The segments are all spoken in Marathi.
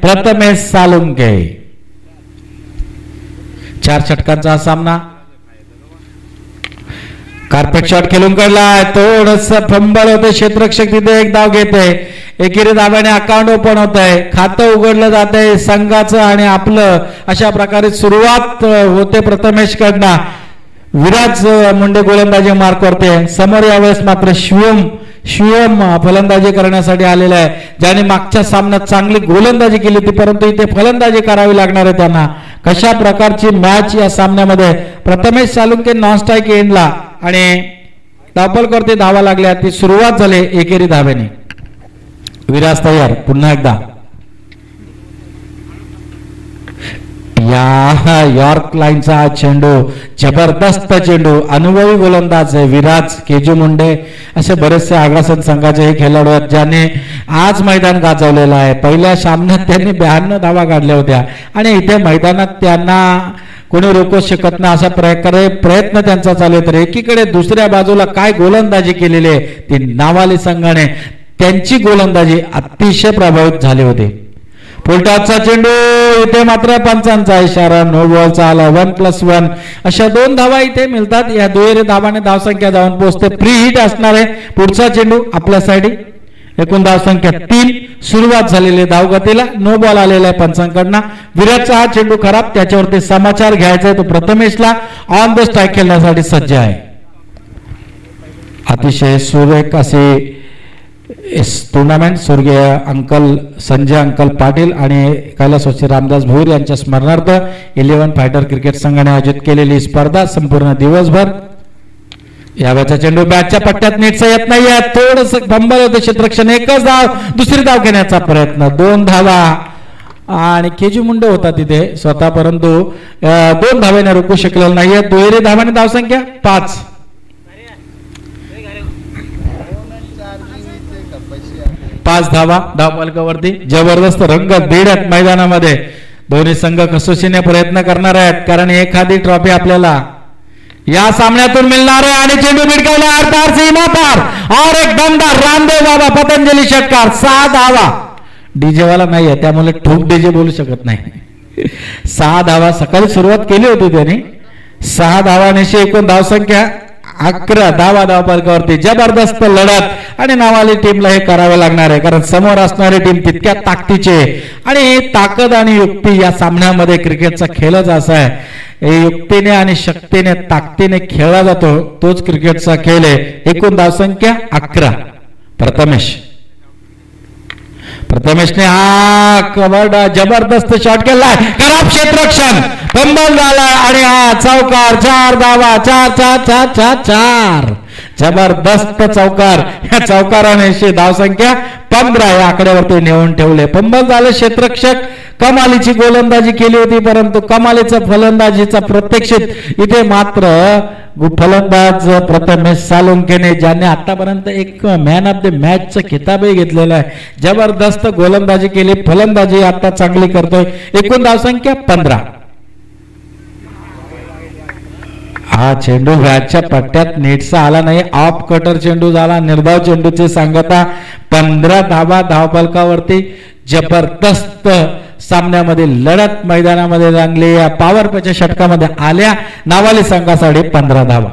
प्रथमेश सालुंके. 4 षटकांचा हा सामना. कार्पेट शॉट खेळून काढलाय, थोडस फंबल होते, क्षेत्ररक्षक तिथे एक धाव घेते. एकेरी धाब्याने अकाउंट ओपन होत आहे, खातं उघडलं जात आहे संघाचं आणि आपलं. अशा प्रकारे सुरुवात होते प्रथमेश कडनं. विराज मुंडे गोलंदाजी मार्क करते. समोर यावेळेस मात्र शिवम फलंदाजी करण्यासाठी आलेला आहे, ज्याने मागच्या सामन्यात चांगली गोलंदाजी केली होती, परंतु इथे फलंदाजी करावी लागणार आहे त्यांना. कशा प्रकारची मॅच या सामन्यामध्ये. प्रथमेश सालुंके नॉन स्ट्राईक एंडला आणि धावफलक करते, धावा लागल्या. ती सुरुवात झाली एकेरी धाब्याने. विराज तयार पुन्हा एकदा. या यॉर्क लाईनचा चेंडू, जबरदस्त चेंडू. अनुभवी गोलंदाज आहे विराज. केजी मुंडे असे बरेचसे आग्रासन संघाचे हे खेळाडू आहेत ज्याने आज मैदान गाजवलेलं आहे. पहिल्या सामन्यात त्यांनी 92 धावा काढल्या होत्या आणि इथे मैदानात त्यांना कोणी रोखू शकत नाही अशा प्रकारे प्रयत्न त्यांचा चालू आहे. तर एकीकडे दुसऱ्या बाजूला काय गोलंदाजी केलेली आहे ती नावाली संघाने. त्यांची गोलंदाजी अतिशय प्रभावित झाली होती. फुलटॉसचा चेंडू, इथे मात्र पंचांचा इशारा, नो बॉलचा आला. 1+1 अशा 2 धावा इथे मिळतात. या दुहेरी धावाने धावसंख्या जाऊन पोहोचते. प्री हिट असणार आहे. पुढचा चेंडू आपल्या साईड. एकूण धावसंख्या 3. सुरुवात झालेली धावगतीला. नो बॉल आलेला आहे पंचांकडनं. विराटचा हा चेंडू खराब. त्याच्यावरती समाचार घ्यायचा आहे. तो प्रथमेशला ऑन द स्ट्राईक खेळण्यासाठी सज्ज आहे. अतिशय सुरेख असे टुर्नामेंट स्वर्गीय अंकल संजय अंकल पाटील आणि कैलासवासी रामदास भोईर यांच्या स्मरणार्थ 11 फायटर क्रिकेट संघाने आयोजित केलेली स्पर्धा संपूर्ण दिवसभर. यावेळेचा चेंडू बॅटच्या पट्ट्यात नीटचा येत नाहीये. थोडस फंबल होते क्षेत्ररक्षण. एकच धाव, दुसरी धाव घेण्याचा प्रयत्न. 2 धावा आणि केजी मुंडे होता तिथे स्वतः, परंतु 2 धाव्याने रोखू शकलेला नाहीये. दुहेरी धावाने धावसंख्या 5. 5 धावा धावफलकावरती. जबरदस्त रंग देण्यात मैदानामध्ये दोन्ही संघ कसोशीने प्रयत्न करणार आहेत, कारण एखादी ट्रॉफी आपल्याला या सामन्यातून मिळणार आहे. आणि चेंडू भिडकावला आरपार सीमा पार और एक दमदार रामदेव बाबा पतंजली षटकार. 6 धावा. डीजे वाला नाही आहे त्यामुळे ठोक डीजे बोलू शकत नाही. 6 धावा सकाळी सुरुवात केली होती त्यांनी. 6 धावांशी एकूण धावसंख्या 11 धावा धावफलकावरती. जबरदस्त लढत आणि नावाली टीमला हे करावे लागणार आहे, कारण समोर असणारी टीम तितक्या ताकदीचे. आणि ताकद आणि युक्ती या सामन्यामध्ये क्रिकेटचा खेळच असा आहे. युक्तीने आणि शक्तीने ताकदीने खेळला जातो, तोच क्रिकेटचा खेळ आहे. एकूण धावसंख्या 11. प्रथमेशने हा कव्हर जबरदस्त शॉट केलाय. खराब क्षेत्ररक्षण, फंबल झालाय आणि हा चौकार. 4 धावा. 4. जबरदस्त चौकार. या चौकाराने धावसंख्या 15 या आकड्यावरती नेऊन ठेवले. फंबल झाले. क्षेत्ररक्षक कमालीची गोलंदाजी केली होती, परंतु कमालीचा फलंदाजीचा प्रत्यक्षित इथे मात्र फलंदाज प्रथमेश सालुंकेने, ज्याने आतापर्यंत एक मॅन ऑफ द मॅचचा खिताबही घेतलेला आहे. जबरदस्त गोलंदाजी केली, फलंदाजी आता चांगली करतोय. एकूण धावसंख्या 15. हा चेंडू बॅटच्या पट्ट्यात नीटचा आला नाही. ऑफ कटर चेंडू झाला. निर्धाव चेंडूची सांगता. 15 धावा धावफलकावरती. जबरदस्त सामन्यामध्ये लढत मैदानामध्ये रंगली. या पॉवर प्लेच्या षटकामध्ये आल्या नावाली संघासाठी 15 धावा.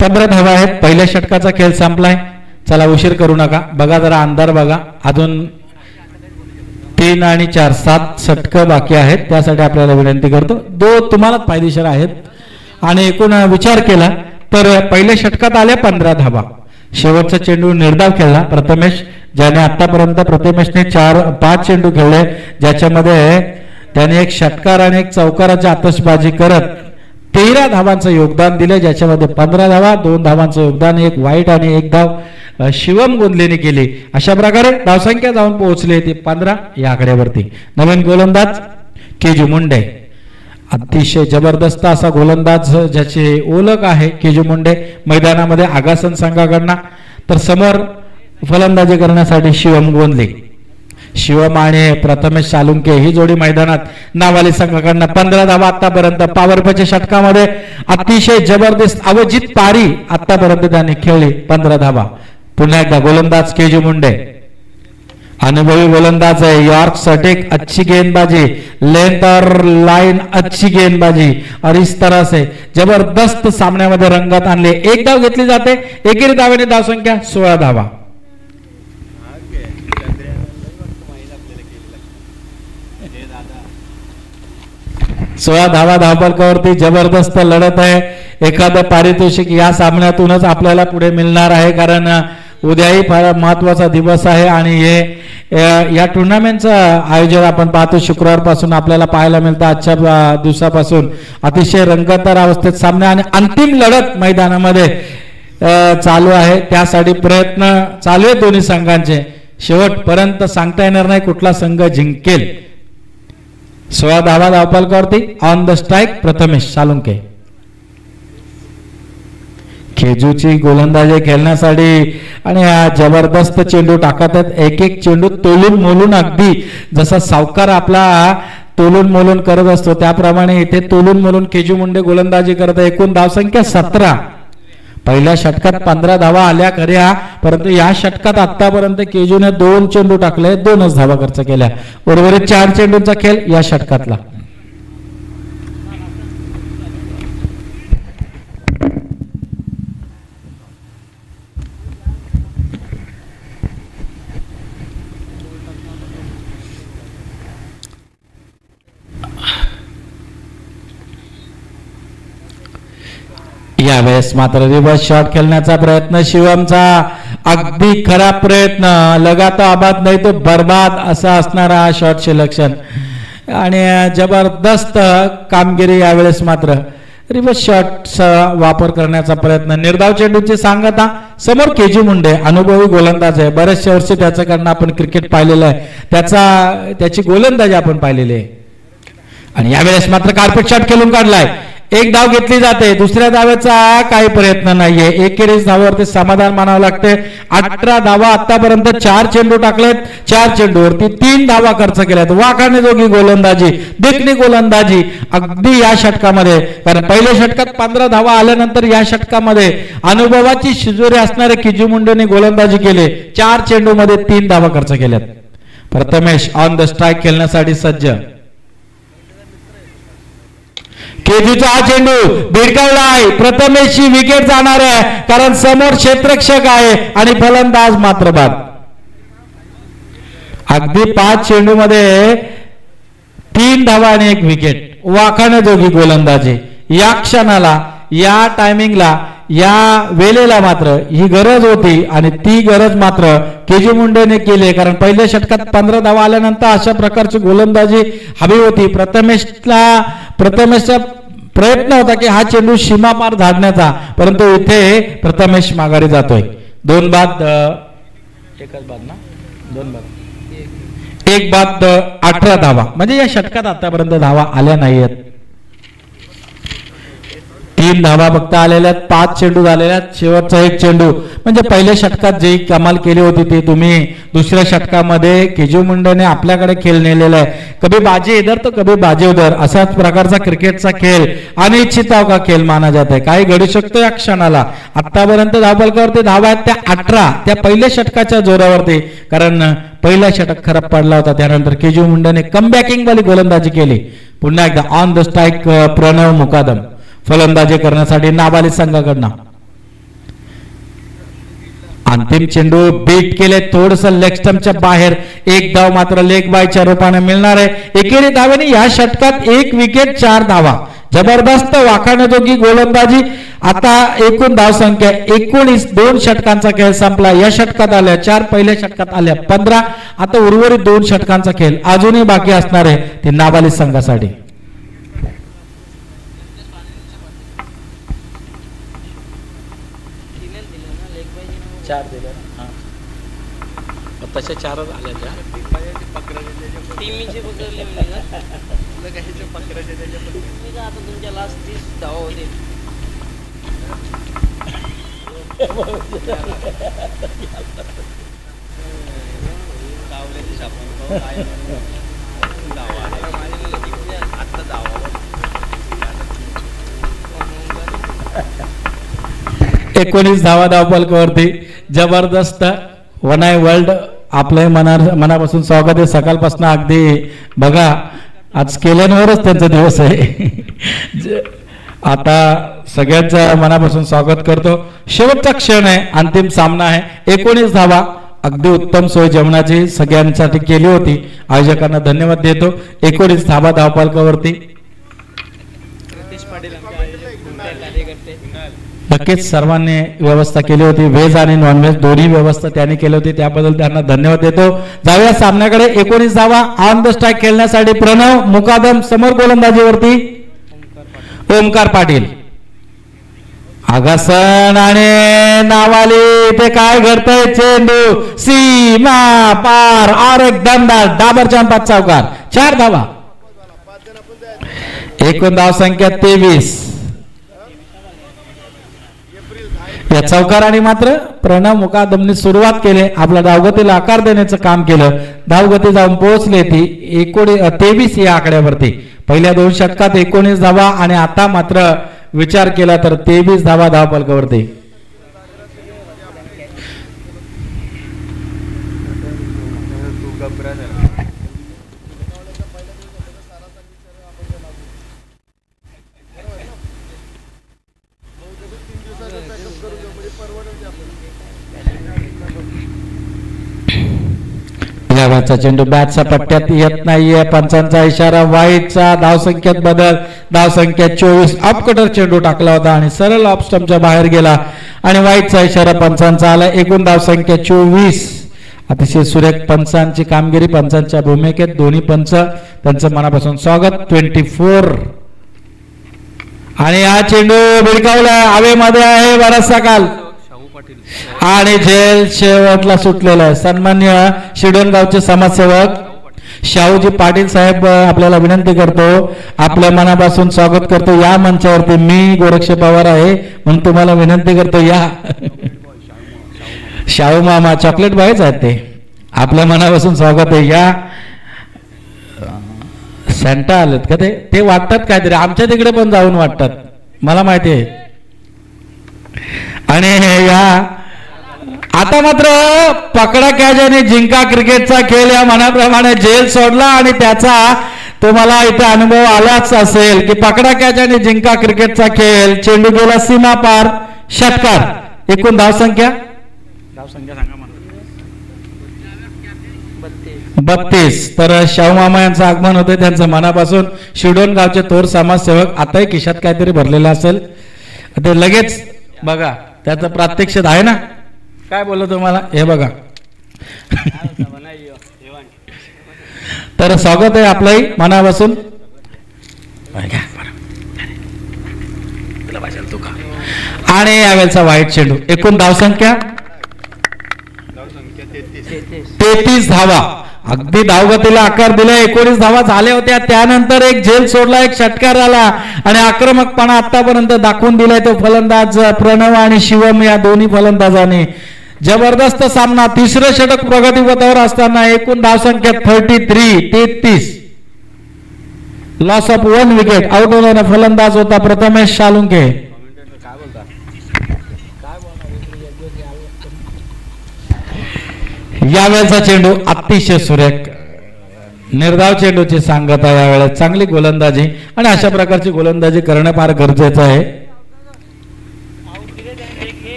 पंधरा धावा आहेत. पहिल्या षटकाचा खेळ संपलाय. चला उशीर करू नका. बघा जरा अंधार बघा. अजून 3 आणि 4 7 षटकं बाकी आहेत. त्यासाठी आपल्याला विनंती करतो, तुम्हालाच फायदेशीर आहेत. आणि एकूण विचार केला तर पहिल्या षटकात आल्या 15 धावा. शेवटचा चेंडू निर्धाव खेळला प्रथमेश, ज्याने आतापर्यंत प्रथमेशने 5 चेंडू खेळले, ज्याच्यामध्ये त्याने एक षटकार आणि एक चौकाराची आतषबाजी करत 13 धावांचं योगदान दिले, ज्याच्यामध्ये 15 धावा, 2 धावांचं योगदान, एक वाईट आणि एक धाव शिवम गोंदलेने केली. अशा प्रकारे धावसंख्या जाऊन पोहोचली ती 15 या आकड्यावरती. नवीन गोलंदाज केजी मुंडे, अतिशय जबरदस्त असा गोलंदाज ज्याची ओळख आहे केजी मुंडे मैदानामध्ये आगासन संघाकडनं. तर समोर फलंदाजी करण्यासाठी शिवम गोंदले. शिवम आणि प्रथमेश सालुंके ही जोडी मैदानात नावाली संघाकडनं 15 धावा आतापर्यंत. पॉवर प्लेच्या षटकामध्ये अतिशय जबरदस्त अवजित पारी आतापर्यंत त्यांनी खेळली 15 धावा. पुन्हा एकदा गोलंदाज केजी मुंडे, अनुभवी गोलंदाज है. यॉर्क सटीक अच्छी गेंदबाजी, लेंथ और लाइन अच्छी गेंदबाजी और इस तरह से जबरदस्त सामन्यामध्ये रंगत आणले. एक धाव घेतली जाते. एकेरी धावेने धावसंख्या 16 धावा. 16 धावा धावफलकावरती जबरदस्त लढत आहे. एखादं पारितोषिक या सामन्यातूनच आपल्याला पुढे मिळणार आहे, कारण उद्याही फार महत्वाचा दिवस आहे आणि हे या टुर्नामेंटचं आयोजन आपण पाहतो शुक्रवारपासून आपल्याला पाहायला मिळतं. आजच्या दिवसापासून अतिशय रंगतदार अवस्थेत सामने आणि अंतिम लढत मैदानामध्ये चालू आहे. त्यासाठी प्रयत्न चालू आहे दोन्ही संघांचे. शेवटपर्यंत सांगता येणार नाही कुठला संघ जिंकेल. 16 धावा धावफलकावरती. On the strike Prathamesh Salunke. केजूची गोलंदाजी खेळण्यासाठी आणि हा जबरदस्त चेंडू टाकत आहेत. एक एक चेंडू तोलून मोलून, अगदी जसा सावकार आपला तोलून मोलून करत असतो त्याप्रमाणे इथे तोलून मोलून केजू मुंडे गोलंदाजी करत आहे. एकूण धावसंख्या 17. पहिल्या षटकात 15 धावा आल्या खऱ्या, परंतु या षटकात आतापर्यंत केजूने 2 चेंडू टाकले, 2च धावा खर्च केल्या. उर्वरित 4 चेंडूंचा खेळ या षटकातला. यावेळेस मात्र रिव्हर्स शॉट खेळण्याचा प्रयत्न शिवमचा. अगदी खराब प्रयत्न. लगा तो आबाद नाही तो बर्बाद असा असणारा हा शॉट सिलेक्शन आणि जबरदस्त कामगिरी. यावेळेस मात्र रिव्हर्स शॉटचा वापर करण्याचा प्रयत्न. निर्धाव चेंडूची सांगता. समोर केजी मुंडे अनुभवी गोलंदाज आहे. बरेचशा वर्षी त्याच्याकडनं आपण क्रिकेट पाहिलेलं आहे, त्याची गोलंदाजी आपण पाहिलेली आहे. आणि यावेळेस मात्र कार्पेट शॉट खेळून काढलाय. एक धाव घेतली जाते. दुसऱ्या धावेचा काही प्रयत्न नाहीये. एकेरीच धावावरती समाधान मानावं लागते. 18 धावा आतापर्यंत. 4 चेंडू टाकलेत. 4 चेंडूवरती 3 धावा खर्च केल्यात. वाखाणे जोगी गोलंदाजी, देखणी गोलंदाजी अगदी या षटकामध्ये, कारण पहिल्या षटकात 15 धावा आल्यानंतर या षटकामध्ये अनुभवाची शिजोरी असणारे केजू मुंडेने गोलंदाजी केली. 4 चेंडूमध्ये 3 धावा खर्च केल्यात. प्रथमेश ऑन द स्ट्राईक खेळण्यासाठी सज्ज. केजूचा हा चेंडू भिडकावला आहे. प्रथमेशची विकेट जाणार आहे, कारण समोर क्षेत्ररक्षक आहे आणि फलंदाज मात्र बाद. अगदी 5 चेंडू मध्ये 3 धावा आणि 1 विकेट. वाखाणेजोगी गोलंदाजी. या क्षणाला, या टायमिंगला, या वेळेला मात्र ही गरज होती आणि ती गरज मात्र केजू मुंडेने केली, कारण पहिल्या षटकात 15 धावा आल्यानंतर अशा प्रकारची गोलंदाजी हवी होती. प्रथमेशचा प्रयत्न होता की हा चेंडू सीमा पार धाडण्याचा, परंतु इथे प्रथमेश माघारी जातोय. 2 बाद, एकच बाद ना, 2 बाद, 1 बाद, 18 धावा. म्हणजे या षटकात आतापर्यंत धावा आल्या नाहीयेत. 3 धावा फक्त आलेल्या, 5 चेंडू झालेल्या. शेवटचा 1 चेंडू म्हणजे पहिल्या षटकात जी कमाल केली होती ती तुम्ही दुसऱ्या षटकामध्ये केजू मुंडेने आपल्याकडे खेळ नेलेला आहे. कभी बाजी इधर तो कभी बाजी उधर, असाच प्रकारचा क्रिकेटचा खेळ अनिश्चितताओं का खेळ माना जात आहे. काही घडू शकतो या क्षणाला. आतापर्यंत धावफलकावरती धावा आहेत त्या 18, त्या पहिल्या षटकाच्या जोरावरती, कारण पहिला षटक खराब पडला होता. त्यानंतर केजू मुंडेने कमबॅकिंग वाली गोलंदाजी केली. पुन्हा एकदा ऑन द स्ट्राईक प्रणव मुकादम फलंदाजी करण्यासाठी नाबालिग संघाकडनं. अंतिम चेंडू बीट केले थोडस लेग स्टंपच्या बाहेर. 1 धाव मात्र लेग बायच्या रूपाने मिळणार आहे. एकेरी धावेने या षटकात 1 विकेट, 4 धावा. जबरदस्त वाखाणेजोगी गोलंदाजी. आता एकूण धावसंख्या 19. 2 षटकांचा खेळ संपला. या षटकात आल्या 4, पहिल्या षटकात आल्या 15. आता उर्वरित 2 षटकांचा खेळ अजूनही बाकी असणार आहे ते नाबालिग संघासाठी. तशा 4च आल्या त्या टीमीचे पकडले आता तुमच्या लास्ट 30 धावा होते. एकोणीस धावा धावपलकावरती जबरदस्त वनाय वर्ल्ड आपलं मनापासून स्वागत आहे. सकाळपासून अगदी बघा आज केल्यावरच त्यांचा दिवस आहे. आता सगळ्यांचं मनापासून स्वागत करतो. शेवटचा क्षण आहे, अंतिम सामना आहे. 19 धावा अगदी उत्तम सोय जेवणाची सगळ्यांसाठी केली होती. आयोजकांना धन्यवाद देतो. 19 धावा धावपलकावरती नक्कीच सर्वांनी व्यवस्था केली होती. व्हेज आणि नॉनव्हेज दोन्ही व्यवस्था त्यांनी केली होती, त्याबद्दल त्यांना धन्यवाद देतो. जाऊया सामन्याकडे. 19 धावा ऑन द स्ट्राईक खेळण्यासाठी प्रणव मुकादम, समोर गोलंदाजीवरती ओमकार पाटील. आगासन आणि नावाली ते काय घडतंय, चेंडू सीमा पार और एक दमदार डाबरचान 5 चौकार 4 धावा. एकूण धाव संख्या 23. या चौकाराने मात्र प्रणव मुकादमने सुरुवात केली, आपल्या धावगतीला आकार देण्याचं काम केलं. धावगती जाऊन पोहोचले ती 23 या आकड्यावरती. पहिल्या 2 षटकात 19 धावा आणि आता मात्र विचार केला तर 23 धावा धावपलकावरती. चेंडू बॅटच्या पट्ट्यात येत नाहीये. पंचांचा इशारा, वाईटचा. धावसंख्येत बदल. धावसंख्या 24. अपकटर चेंडू टाकला होता आणि सरळ ऑफ स्टंपच्या बाहेर गेला आणि वाईटचा इशारा पंचांचा आला. एकूण धावसंख्या 24. अतिशय सुरेख पंचांची कामगिरी, पंचांच्या भूमिकेत दोन्ही पंच त्यांचं मनापासून स्वागत. 24 आणि हा चेंडू भिडकावला, हवेमध्ये आहे बराचसा काल आणि झेल शेवटला सुटलेला आहे. सन्मान्य शिडोणगावचे समाजसेवक शाहूजी पाटील साहेब आपल्याला विनंती करतो, आपल्या मनापासून स्वागत करतो या मंचावरती. मी गोरक्ष पवार आहे म्हणून तुम्हाला विनंती करतो या. शाहू मामा चॉकलेट बाईच आहेत ते, आपल्या मनापासून स्वागत आहे या. सेंटा आलेत का ते वाटतात काहीतरी, आमच्या तिकडे पण जाऊन वाटतात, मला माहिती आहे. आणि या आता मात्र पकडा कॅच जिंका क्रिकेटचा खेळ या मनाप्रमाणे झेल सोडला आणि त्याचा तुम्हाला इथे अनुभव आलाच असेल की पकडा कॅच आणि जिंका क्रिकेटचा खेळ. चेंडू गेला सीमा पार, षटकार. एकूण धावसंख्या 32. तर शाहू मामा यांचं आगमन होते, त्यांचं मनापासून शिडोण गावचे थोर समाजसेवक. आताही खिशात काहीतरी भरलेलं असेल ते लगेच बघा, त्याचं प्रात्यक्षिक आहे ना. काय बोललो तुम्हाला, हे बघा. तर स्वागत आहे आपलंही मनापासून. आणि यावेळेचा वाईट चेंडू. एकूण धावसंख्या 33 धावा. अगदी धावगतीला आकार दिला. 19 धावा झाल्या होत्या, त्यानंतर एक झेल सोडला, एक षटकार आला आणि आक्रमकपणा आतापर्यंत दाखवून दिलाय तो फलंदाज प्रणव आणि शिवम या दोन्ही फलंदाजांनी. जबरदस्त सामना. तिसरं षटक प्रगतीपथावर असताना एकूण धावसंख्या 33. Loss of 1 wicket. आउट होणारा फलंदाज होता प्रथमेश सालुंके. यावेळेचा चेंडू अतिशय सुरेख, निर्धाव चेंडूची सांगता. यावेळेस चांगली गोलंदाजी आणि अशा प्रकारची गोलंदाजी करणं फार गरजेचं आहे.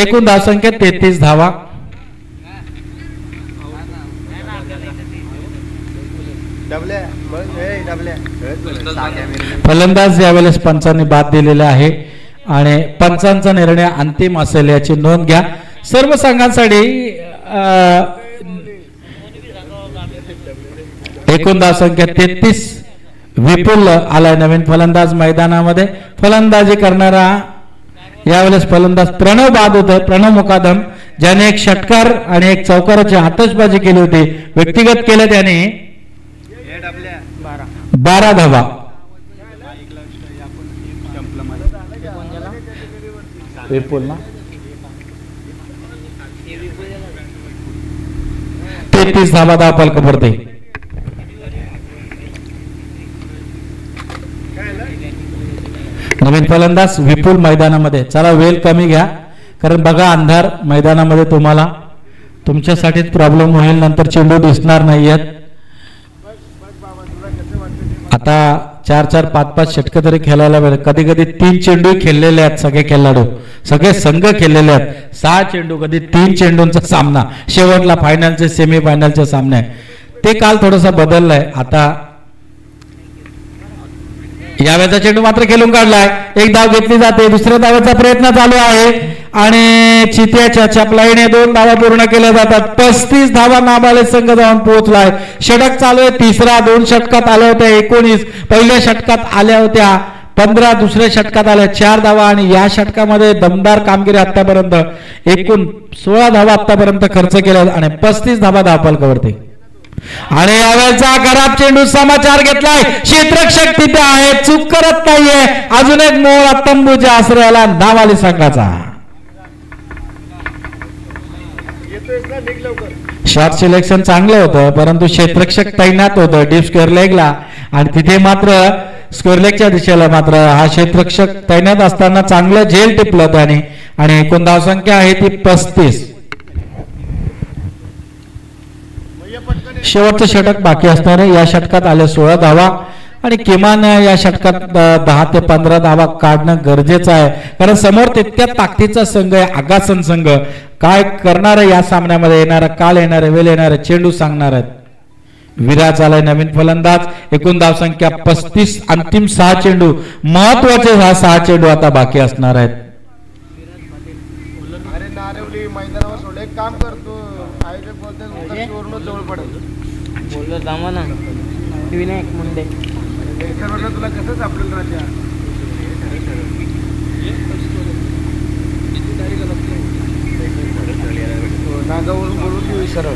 एकूण धावसंख्या 33 धावा. फलंदाज यावेळेस पंचांनी बाद दिलेला आहे आणि पंचांचा निर्णय अंतिम असेल याची नोंद घ्या. सर्व संघांसाठी एकूण धावसंख्या 33. विपुल आलाय नवीन फलंदाज मैदानामध्ये. फलंदाजी करणारा यावेळेस फलंदाज प्रणव बाद होत. प्रणव मुकादम ज्याने एक षटकार आणि एक चौकाराची आतषबाजी केली होती, व्यक्तिगत केलं त्याने 12 धावा. विपुल ना 33 धावा धावपलकावरती. नवीन फलंदाज विपुल मैदानामध्ये. चला वेळ कमी घ्या कारण बघा अंधार मैदानामध्ये तुम्हाला तुमच्यासाठीच प्रॉब्लेम होईल, नंतर चेंडू दिसणार नाहीयेत. आता 4-4 5-5 षटकं तरी खेळायला वेळ. कधी कधी 3 चेंडू खेळलेले आहेत सगळे खेळाडू, सगळे संघ खेळलेले आहेत. 6 चेंडू, कधी 3 चेंडूंचा सामना शेवटला फायनलचे सेमी फायनलचे सामने. ते काल थोडंसं बदललंय. आता यावेळेचा चेंडू मात्र खेळून काढलाय. एक धाव घेतली जाते. दुसऱ्या धावाचा प्रयत्न चालू आहे आणि चित्याच्या चपलाईने 2 धावा पूर्ण केल्या जातात. 35 धावा नाबालिग संघ जाऊन पोहोचलाय. षटक चालू आहे. तिसरा 2 षटकात आल्या होत्या 19, पहिल्या षटकात आल्या होत्या 15, दुसऱ्या षटकात आल्या 4 धावा आणि या षटकामध्ये दमदार कामगिरी आतापर्यंत एकूण 16 धावा आतापर्यंत खर्च केल्या आणि 35 धावा धावपलकावरती. आणि यावेळेचा खराब चेंडू समाचार घेतलाय. क्षेत्ररक्षक तिथे आहे, चूक करत नाहीये. अजून एक मोळा तंबूच्या आश्रयाला नावाली संघाचा. शॉट सिलेक्शन चांगलं होतं परंतु क्षेत्ररक्षक तैनात होतं डीप स्क्वेअर लेगला आणि तिथे मात्र स्क्वेअर लेगच्या दिशेला मात्र हा क्षेत्ररक्षक तैनात असताना चांगलं झेल टिपलं त्याने आणि एकूण धावसंख्या आहे ती 35. शेवटचं षटक बाकी असणार आहे. या षटकात आले 16 धावा आणि किमान या षटकात 10 ते 15 धावा काढणं गरजेचं आहे कारण समोर तितक्या ताकदीचा संघ आहे आगासन संघ. काय करणार आहे या सामन्यामध्ये, येणारा काल येणार वेळ येणार चेंडू सांगणार आहेत. विराज आलाय नवीन फलंदाज. एकूण धावसंख्या 35. अंतिम 6 चेंडू महत्वाचे. हा 6 चेंडू आता बाकी असणार आहेत. मैदानावर सोडे काम करतो आयोजक बोलते वरून जवळ पडेल बोललो थांबा ना. विनायक मुंडे तुला कसं सापडेल राजा नागावरून बोलून सरळ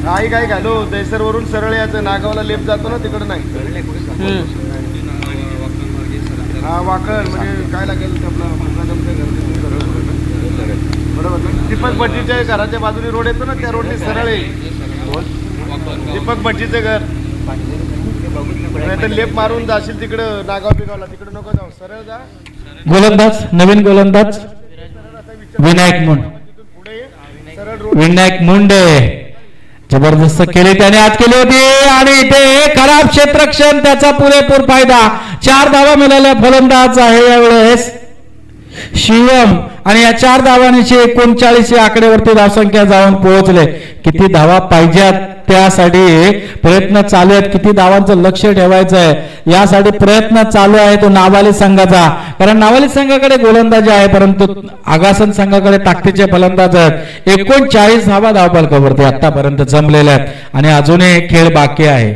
आई काय घालो दैसर वरून सरळ यायचं. नागावला लेप जातो ना तिकडं नाही. हा वाकड म्हणजे काय लागेल बरोबर ना. दीपक भट्टीच्या घराच्या बाजूने रोड येतो ना त्या रोडने सरळ आहे दीपक भट्टीचं घर. नाहीतर लेप मारून जाशील तिकडं नागाव बिगावला तिकडं नको जाऊ सरळ जा. गोलंदाज नवीन गोलंदाज विनायक मुंडे. विनायक मुंडे जबरदस्त केली त्याने आज केली होती आणि इथे खराब क्षेत्ररक्षण त्याचा पुरेपूर फायदा. 4 धावा मिळाल्या. फलंदाज आहे यावेळेस शिवम आणि या 4 धावांची 39 आकडेवरती धावसंख्या जाऊन पोहोचले. किती धावा पाहिजेत त्यासाठी प्रयत्न चालू आहेत. किती धावांचं लक्ष ठेवायचं आहे यासाठी प्रयत्न चालू आहे तो नावाली संघाचा कारण नावाली संघाकडे गोलंदाजी आहे परंतु आगासन संघाकडे ताकदीचे फलंदाज आहेत. 39 धावा धावपलकावरती आतापर्यंत जमलेल्या आहेत आणि अजूनही खेळ बाकी आहे.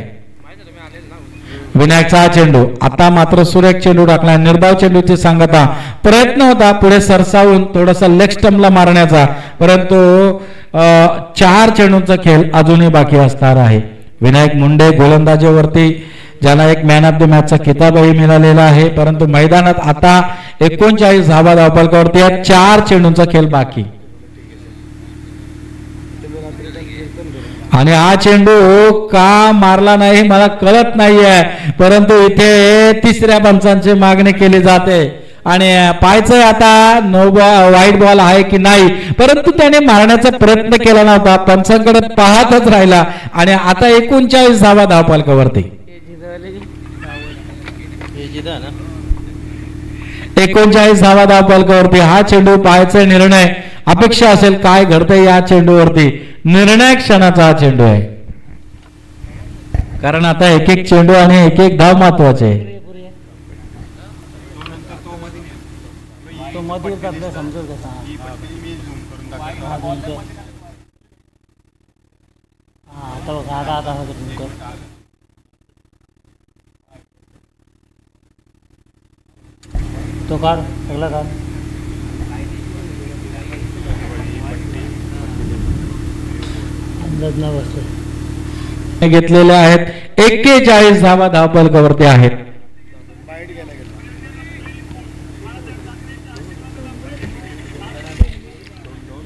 विनायकचा चेंडू आता मात्र सुरेख चेंडू टाकला. निर्धाव चेंडूची सांगता प्रयत्न होता पुढे सरसावून थोडासा लेग स्टंपला मारण्याचा परंतु 4 चेंडूंचा खेळ अजूनही बाकी असणार आहे. विनायक मुंडे गोलंदाजीवरती ज्याला एक मॅन ऑफ द मॅचचा किताबही मिळालेला आहे परंतु मैदानात आता 39 धावा धावपलकावरती 4 चेंडूंचा खेळ बाकी आणि हा चेंडू का मारला नाही मला कळत नाहीये परंतु इथे तिसऱ्या पंचांची मागणी केली जाते आणि पाहायचंय आता नो बॉल वाईट बॉल आहे की नाही परंतु त्याने मारण्याचा प्रयत्न केला नव्हता. पंचांकडे पाहतच राहिला आणि आता 39 धावा धावपलकावरती 39 धावा धावपलकावरती हा चेंडू पाहायचा निर्णय अपेक्षा असेल काय घडतंय या चेंडूवरती. निर्णायक क्षणाचा हा चेंडू आहे कारण आता एक एक चेंडू आणि एक एक धाव महत्वाचे आहे. तो काढ सगळं काढ. घेतलेले आहेत 41 धावा धावपलकावरती आहेत.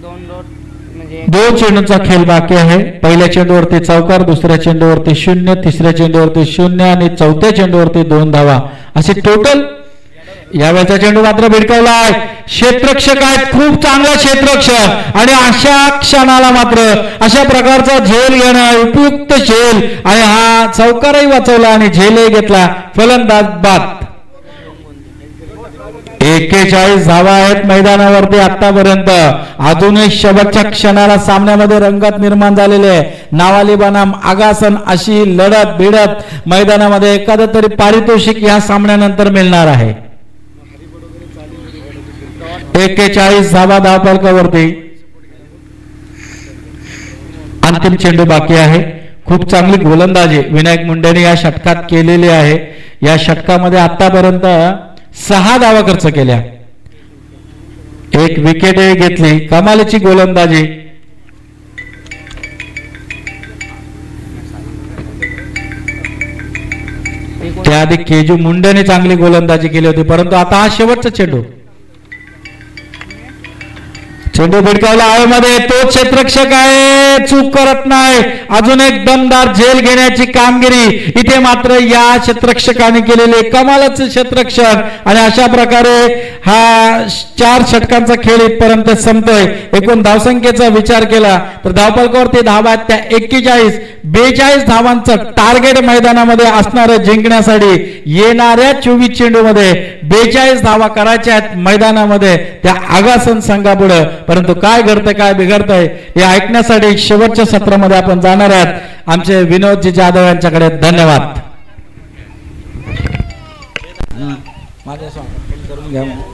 दोन चेंडूंचा खेळ बाकी आहे. पहिल्या चेंडूवरती चौकार, दुसऱ्या चेंडूवरती 0, तिसऱ्या चेंडूवरती 0 आणि चौथ्या चेंडूवरती 2 धावा असे टोटल. यावेळेचा चेंडू मात्र भिडकावला आहे. क्षेत्ररक्षक आहेत, खूप चांगला क्षेत्ररक्षक आणि अशा क्षणाला मात्र अशा प्रकारचा झेल घेणं उपयुक्त झेल आणि हा चौकारही वाचवला आणि झेलही घेतला. फलंदाज बाद. 41 धावा आहेत मैदानावरती आतापर्यंत. अजूनही शेवटच्या क्षणाला सामन्यामध्ये रंगत निर्माण झालेले आहे. नावाली बनाम आगासन अशी लढत भिडत मैदानामध्ये एखादं तरी पारितोषिक या सामन्यानंतर मिळणार आहे. 41 धावा धावफलकावरती. अंतिम चेंडू बाकी आहे. खूप चांगली गोलंदाजी विनायक मुंडेने या षटकात केलेली आहे. या षटकामध्ये आतापर्यंत 6 धावा खर्च केल्या, 1 विकेटही घेतली. कमालीची गोलंदाजी. त्याआधी केजू मुंडेने चांगली गोलंदाजी केली होती, परंतु आता हा शेवटचा चेंडू. चेंडू भिडकावला हवेमध्ये. तो क्षेत्ररक्षक आहे, चूक करत नाही. अजून एक दमदार झेल घेण्याची कामगिरी इथे मात्र या क्षेत्ररक्षकाने केलेले कमालाचे क्षेत्ररक्षण आणि अशा प्रकारे हा 4 षटकांचा खेळ इथपर्यंत संपतोय. एकूण धावसंख्येचा विचार केला तर धावफलकावरती धावा आहेत त्या 42 धावांचं टार्गेट मैदानामध्ये असणारे जिंकण्यासाठी येणाऱ्या 24 चेंडूमध्ये 42 धावा करायच्या आहेत मैदानामध्ये त्या आगासन संघापुढे. परंतु काय घडतंय काय बिघडतंय हे ऐकण्यासाठी शेवटच्या सत्रामध्ये आपण जाणार आहात. आमचे विनोदजी जाधव यांच्याकडे धन्यवाद.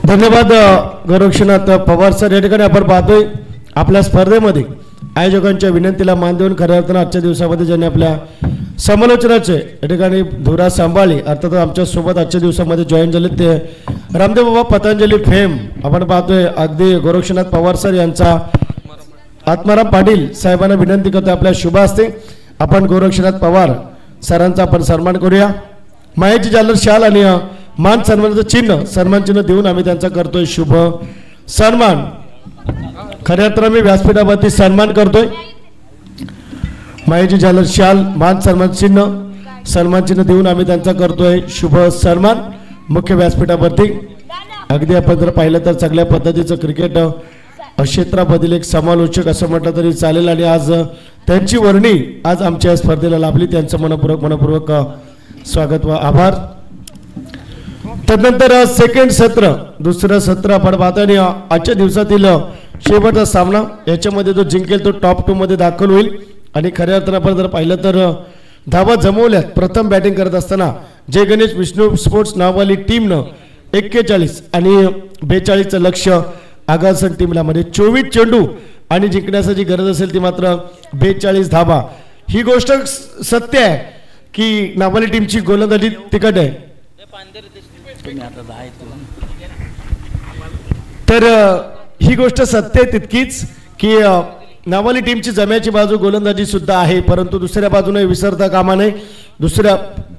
धन्यवाद गोरक्षनाथ पवार सर. या ठिकाणी आपण पाहतोय आपल्या स्पर्धेमध्ये आयोजकांच्या विनंतीला मान देऊन खऱ्या अर्थानं आजच्या दिवसामध्ये ज्यांनी आपल्या समालोचनाचे या ठिकाणी धुरा सांभाळली अर्थात आमच्या सोबत आजच्या दिवसामध्ये जॉईन झाले ते रामदेव बाबा पतंजली फेम आपण पाहतोय. अगदी गोरक्षनाथ पवार सर यांचा आत्माराम पाटील साहेबांना विनंती करतो आपल्या शुभ हस्ते आपण गोरक्षनाथ पवार सरांचा आपण सन्मान करूया. मायाची जालर शाल आणि मान सन्मानाचं चिन्ह सन्मान चिन्ह देऊन आम्ही त्यांचा करतोय शुभ सन्मान. खऱ्या अर्थानं मी व्यासपीठावरती सन्मान करतोय. मायाची जालर शाल मान सन्मान चिन्ह देऊन आम्ही त्यांचा करतोय शुभ सन्मान मुख्य व्यासपीठावरती. अगदी आपण जर पाहिलं तर चांगल्या पद्धतीचं क्रिकेट क्षेत्रामधील एक समालोचक असं म्हटलं तरी चालेल आणि आज त्यांची वर्णी आज आमच्या स्पर्धेला लाभली. त्यांचं मनपूर्वक स्वागत व आभार. तदनंतर सेकंड सत्र दुसरं सत्र आपण पाहतो आणि आजच्या दिवसातील शेवटचा सामना याच्यामध्ये जो जिंकेल तो टॉप 2 मध्ये दाखल होईल. आणि खऱ्या अर्थानं आपण जर पाहिलं तर धावा जमवल्यात. प्रथम बॅटिंग करत असताना जय गणेश विष्णू स्पोर्ट्स नाववाली टीमनं 41 आणि 42चं लक्ष्य आगासन टीमला मध्ये 24 चेंडू आणि जिंकण्यासाठी गरज असेल ती मात्र 42 धावा. ही गोष्ट सत्य आहे की नावाली टीमची गोलंदाजी तिकट आहे. तर ही गोष्ट सत्य आहे तितकीच की नावाली टीमची जम्याची बाजू गोलंदाजी सुद्धा आहे. परंतु दुसऱ्या बाजूने विसरता कामा नये. दुसऱ्या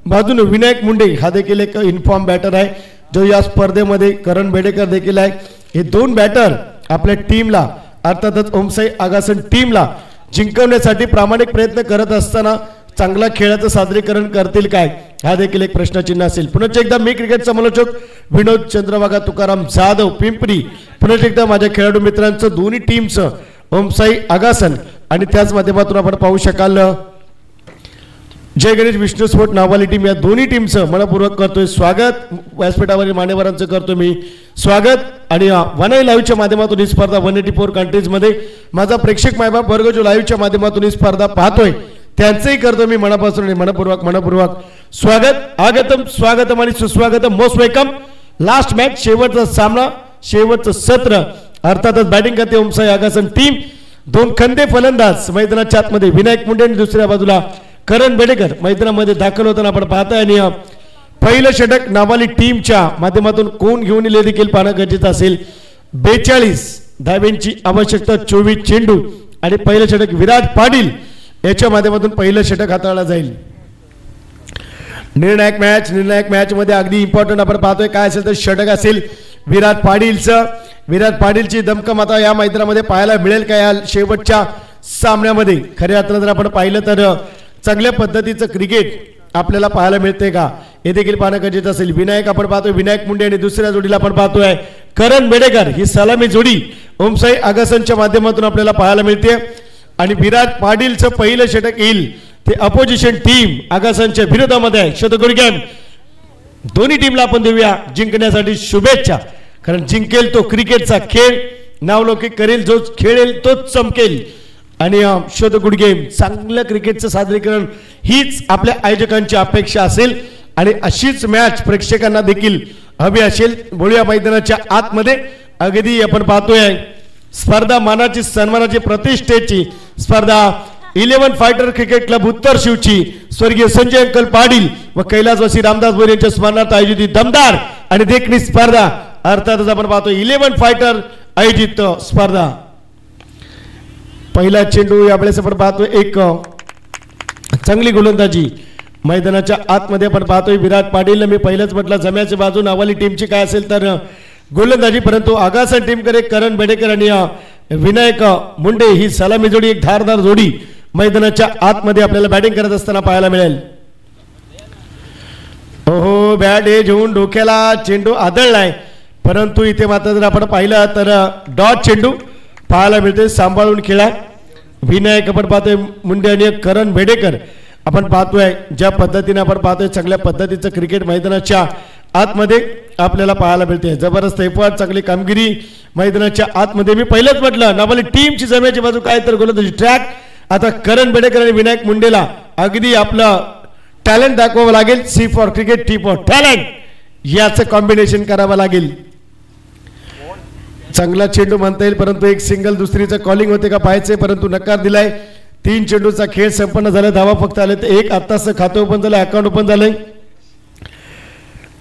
बाजूने विनायक मुंडे हा देखील एक इन्फॉर्म बॅटर आहे जो या स्पर्धेमध्ये करण बेडेकर देखील आहे. हे 2 बॅटर आपल्या टीमला अर्थातच ओमसाई आगासन टीमला जिंकवण्यासाठी प्रामाणिक प्रयत्न करत असताना चांगला खेळाचं सादरीकरण करतील काय हा देखील एक प्रश्नचिन्ह असेल. पुन्हा एकदा मी क्रिकेट समालोचक विनोद चंद्रवागा तुकाराम जाधव पिंपरी पुन्हा एकदा माझ्या खेळाडू मित्रांचं दोन्ही टीमचं ओमसाई आगासन आणि त्याच माध्यमातून आपण पाहू शकाल जय गणेश विष्णू स्पोर्ट नावाली टीम या दोन्ही टीमचं मनपूर्वक करतोय स्वागत. व्यासपीठावरील मान्यवरांचं करतो मी स्वागत. आणि वनाई लाईव्हच्या माध्यमातून ही स्पर्धा 184 कंट्रीजमध्ये माझा प्रेक्षक मायबाप वर्ग जो लाईव्हच्या माध्यमातून ही स्पर्धा पाहतोय त्यांचंही करतो मी मनापासून आणि मनपूर्वक स्वागत. आगतम स्वागतम आणि सुस्वागतम मोस्ट वेलकम. लास्ट मॅच शेवटचा सामना शेवटचं सत्र अर्थातच बॅटिंग करते ओमसाई आगासन टीम. 2 खंदे फलंदाज मैदानाच्या आतमध्ये विनायक मुंडे आणि दुसऱ्या बाजूला करण बेडेकर मैदानामध्ये दाखल होताना आपण पाहतोय. आणि पहिलं षटक नावाली टीमच्या माध्यमातून कोण घेऊन येईल देखील पाहणं गरजेचं असेल. 42 धाव्यांची आवश्यकता 24 चेंडू आणि पहिलं षटक विराट पाटील याच्या माध्यमातून पहिलं षटक हाताळलं जाईल. निर्णायक मॅच मध्ये अगदी इम्पॉर्टंट आपण पाहतोय काय असेल तर षटक असेल विराट पाटीलचं. विराट पाटीलची दमकम आता या मैदानामध्ये पाहायला मिळेल का या शेवटच्या सामन्यामध्ये? खऱ्या अर्थानं जर आपण पाहिलं तर चांगल्या पद्धतीचं क्रिकेट आपल्याला पाहायला मिळते का हे देखील पाहणं गरजेचं असेल. विनायक आपण पाहतोय, विनायक मुंडे आणि दुसऱ्या जोडीला आपण पाहतोय करण बेडेकर. ही सलामी जोडी ओमसाई आगासनच्या माध्यमातून आपल्याला पाहायला मिळते. आणि विराट पाटीलचं पहिलं षटक येईल ते अपोजिशन टीम आगासनच्या विरोधामध्ये आहे. शतकोटी गेम दोन्ही टीमला आपण देऊया जिंकण्यासाठी शुभेच्छा. कारण जिंकेल तो क्रिकेटचा खेळ, नावलौकिक करेल जो खेळेल तोच चमकेल. आणि शतकोटी गेम चांगलं क्रिकेटचं सादरीकरण हीच आपल्या आयोजकांची अपेक्षा असेल आणि अशीच मॅच प्रेक्षकांना देखील हवी असेल. बोलूया मैदानाच्या आतमध्ये. अगदी आपण पाहतोय स्पर्धा मानाची सन्मानाची प्रतिष्ठेची स्पर्धा 11 फायटर क्रिकेट क्लब उत्तर शिवची स्वर्गीय संजय अंकल पाटील व कैलासवासी रामदास बोरे यांच्या स्मरणार्थ आयोजित ही दमदार आणि देखणी स्पर्धा. अर्थातच आपण पाहतोय 11 फायटर आयोजित स्पर्धा. पहिला चेंडू यावेळेस आपण पाहतोय एक चांगली गोलंदाजी मैदानाच्या आतमध्ये आपण पाहतोय. विराट पाटील मी पहिलंच म्हटलं जम्याची बाजू नावाली टीमची काय असेल तर गोलंदाजी, परंतु आगासन टीमकडे करण बेडेकर आणि विनायक मुंडे ही सलामी जोडी एक धारदार जोडी मैदानाच्या आतमध्ये आपल्याला बॅटिंग करत असताना पाहायला मिळेल. हो बॅट हे घेऊन डोक्याला चेंडू आदळलाय, परंतु इथे मात्र जर आपण पाहिलं तर डॉट चेंडू पाहायला मिळते. सांभाळून खेळा. विनायक आपण पाहतोय मुंडे आणि करण बेडेकर आपण पाहतोय ज्या पद्धतीने आपण पाहतोय चांगल्या पद्धतीचं क्रिकेट मैदानाच्या आतमध्ये आपल्याला पाहायला मिळते. जबरदस्त एफर्ट, चांगली कामगिरी मैदानाच्या आतमध्ये. मी पहिलेच म्हटलं नावाली टीमची जमेची बाजू काय तर गोलंदाजी ट्रॅक. आता करण बेडेकर आणि विनायक मुंडेला अगदी आपलं टॅलेंट दाखवावं लागेल. C for cricket, T for talent याचं कॉम्बिनेशन करावं लागेल. चांगला चेंडू म्हणता येईल, परंतु एक सिंगल दुसरीचं कॉलिंग होते का पाहायचे, परंतु नकार दिलाय. 3 चेंडूचा खेळ संपन्न झाला. धावा फक्त आले तर एक आत्ताच खातं ओपन झालं, अकाउंट ओपन झालंय.